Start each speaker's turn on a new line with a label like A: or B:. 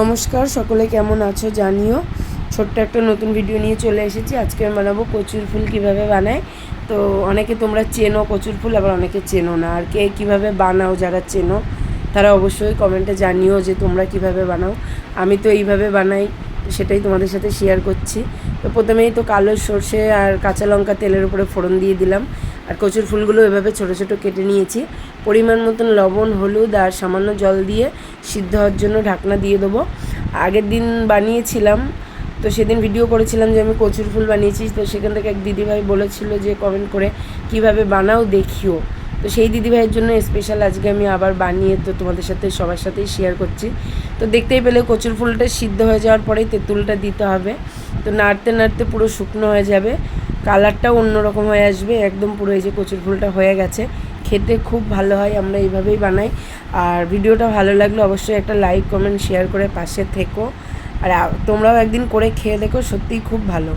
A: নমস্কার, সকলে কেমন আছো জানিও। ছোট্ট একটা নতুন ভিডিও নিয়ে চলে এসেছি। আজকে আমি বানাবো কচুর ফুল কীভাবে বানায়। তো অনেকে তোমরা চেনো কচুর ফুল, আবার অনেকে চেনো না। আর কে কীভাবে বানাও, যারা চেনো তারা অবশ্যই কমেন্টে জানিও যে তোমরা কীভাবে বানাও। আমি তো এইভাবে বানাই, সেটাই তোমাদের সাথে শেয়ার করছি। তো প্রথমেই তো কালো সর্ষে আর কাঁচা লঙ্কা তেলের উপরে ফোড়ন দিয়ে দিলাম। আর কচুর ফুলগুলো এভাবে ছোটো ছোটো কেটে নিয়েছি। পরিমাণ মতন লবণ, হলুদ আর সামান্য জল দিয়ে সিদ্ধ হওয়ার জন্য ঢাকনা দিয়ে দেবো। আগের দিন বানিয়েছিলাম, তো সেদিন ভিডিও করেছিলাম যে আমি কচুর ফুল বানিয়েছি। তো সেখান থেকে এক দিদিভাই বলেছিল যে কমেন্ট করে কিভাবে বানাও দেখিও। তো সেই দিদিভাইয়ের জন্য স্পেশাল আজকে আমি আবার বানিয়ে তো তোমাদের সাথে সবার সাথেই শেয়ার করছি। তো দেখতেই পেলে কচুর ফুলটা সিদ্ধ হয়ে যাওয়ার পরেই তেঁতুলটা দিতে হবে। তো নাড়তে নাড়তে পুরো শুকনো হয়ে যাবে, কালারটাও অন্যরকম হয়ে আসবে। একদম পুরো এই যে কচুর ফুলটা হয়ে গেছে, খেতে খুব ভালো হয়। আমরা এইভাবেই বানাই। আর ভিডিওটা ভালো লাগলে অবশ্যই একটা লাইক, কমেন্ট, শেয়ার করে পাশে থেকো। আর তোমরাও একদিন করে খেয়ে দেখো, সত্যিই খুব ভালো।